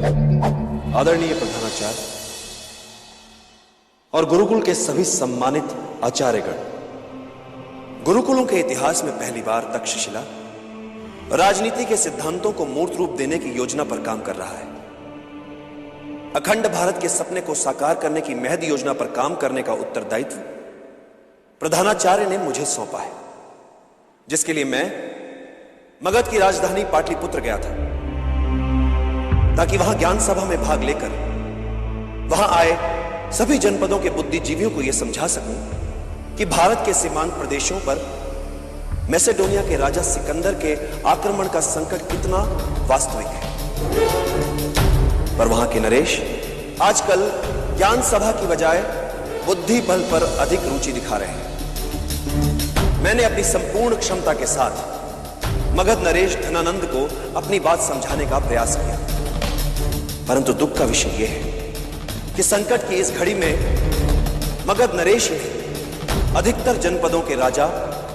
आदरणीय प्रधानाचार्य और गुरुकुल के सभी सम्मानित आचार्यगण, गुरुकुलों के इतिहास में पहली बार तक्षशिला राजनीति के सिद्धांतों को मूर्त रूप देने की योजना पर काम कर रहा है। अखंड भारत के सपने को साकार करने की महद योजना पर काम करने का उत्तरदायित्व प्रधानाचार्य ने मुझे सौंपा है, जिसके लिए मैं मगध की राजधानी पाटलिपुत्र गया था, ताकि वहां ज्ञान सभा में भाग लेकर वहां आए सभी जनपदों के बुद्धिजीवियों को यह समझा सकूं कि भारत के सीमांत प्रदेशों पर मैसेडोनिया के राजा सिकंदर के आक्रमण का संकट कितना वास्तविक है। पर वहां के नरेश आजकल ज्ञान सभा की बजाय बुद्धि बल पर अधिक रुचि दिखा रहे हैं। मैंने अपनी संपूर्ण क्षमता के साथ मगध नरेश धनानंद को अपनी बात समझाने का प्रयास किया, परंतु दुख का विषय यह है कि संकट की इस घड़ी में मगध नरेश ही अधिकतर जनपदों के राजा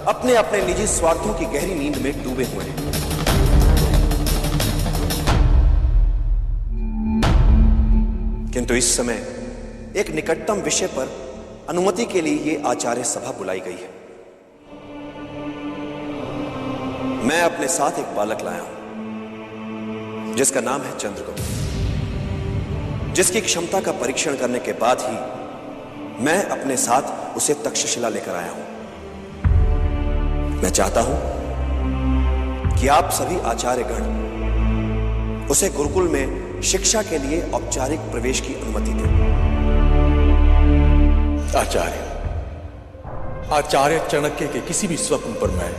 अपने अपने निजी स्वार्थों की गहरी नींद में डूबे हुए हैं। किंतु इस समय एक निकटतम विषय पर अनुमति के लिए यह आचार्य सभा बुलाई गई है। मैं अपने साथ एक बालक लाया हूं जिसका नाम है चंद्रगुप्त, जिसकी क्षमता का परीक्षण करने के बाद ही मैं अपने साथ उसे तक्षशिला लेकर आया हूं। मैं चाहता हूं कि आप सभी आचार्यगण उसे गुरुकुल में शिक्षा के लिए औपचारिक प्रवेश की अनुमति दें। आचार्य चाणक्य के किसी भी स्वप्न पर मैं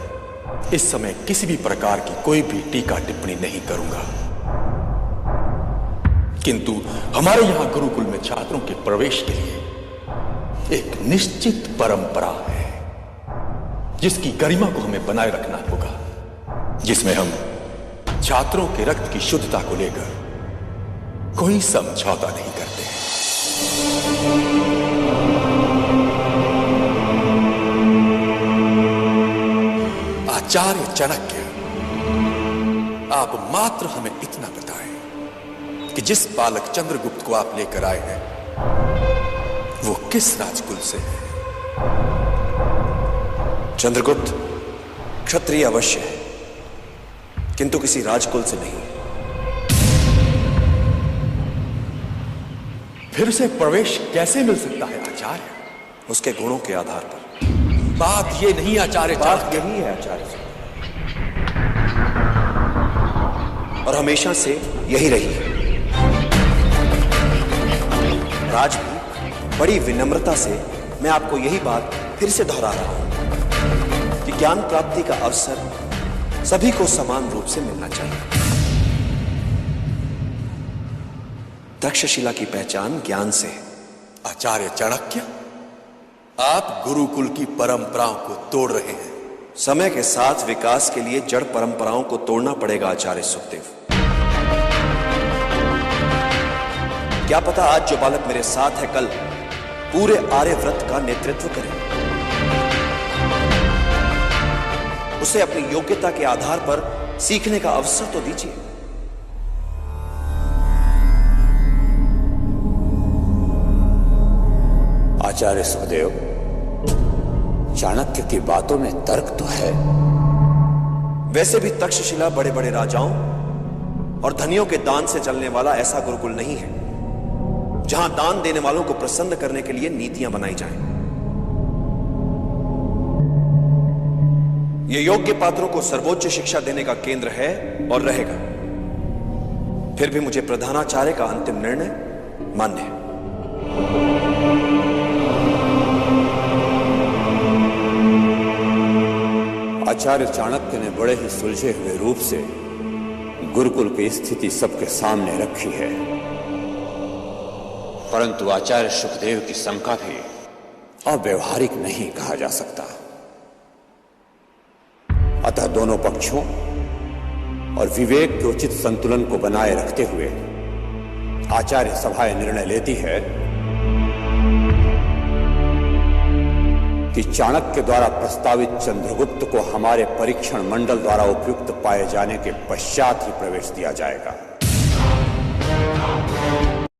इस समय किसी भी प्रकार की कोई भी टीका टिप्पणी नहीं करूंगा, किंतु हमारे यहां गुरुकुल में छात्रों के प्रवेश के लिए एक निश्चित परंपरा है, जिसकी गरिमा को हमें बनाए रखना होगा, जिसमें हम छात्रों के रक्त की शुद्धता को लेकर कोई समझौता नहीं करते हैं। आचार्य चाणक्य, आप मात्र हमें इतना बताएं कि जिस बालक चंद्रगुप्त को आप लेकर आए हैं वो किस राजकुल से है? चंद्रगुप्त क्षत्रिय अवश्य है, किंतु किसी राजकुल से नहीं। फिर उसे प्रवेश कैसे मिल सकता है आचार्य? उसके गुणों के आधार पर। बात ये नहीं आचार्य, बात यही है आचार्य, और हमेशा से यही रही है। आज भी बड़ी विनम्रता से मैं आपको यही बात फिर से दोहरा रहा हूं कि ज्ञान प्राप्ति का अवसर सभी को समान रूप से मिलना चाहिए। तक्षशिला की पहचान ज्ञान से है। आचार्य चाणक्य, आप गुरुकुल की परंपराओं को तोड़ रहे हैं। समय के साथ विकास के लिए जड़ परंपराओं को तोड़ना पड़ेगा आचार्य सुखदेव। क्या पता आज जो बालक मेरे साथ है कल पूरे आर्यव्रत का नेतृत्व करे। उसे अपनी योग्यता के आधार पर सीखने का अवसर तो दीजिए। आचार्य सुखदेव, चाणक्य की बातों में तर्क तो है। वैसे भी तक्षशिला बड़े बड़े राजाओं और धनियों के दान से चलने वाला ऐसा गुरुकुल नहीं है जहां दान देने वालों को प्रसन्न करने के लिए नीतियां बनाई जाएं। यह योग्य पात्रों को सर्वोच्च शिक्षा देने का केंद्र है और रहेगा। फिर भी मुझे प्रधानाचार्य का अंतिम निर्णय मान्य है। आचार्य चाणक्य ने बड़े ही सुलझे हुए रूप से गुरुकुल की स्थिति सबके सामने रखी है, परंतु आचार्य सुखदेव की शंका भी अव्यवहारिक नहीं कहा जा सकता। अतः दोनों पक्षों और विवेक के उचित संतुलन को बनाए रखते हुए आचार्य सभा निर्णय लेती है कि चाणक्य द्वारा प्रस्तावित चंद्रगुप्त को हमारे परीक्षण मंडल द्वारा उपयुक्त पाए जाने के पश्चात ही प्रवेश दिया जाएगा।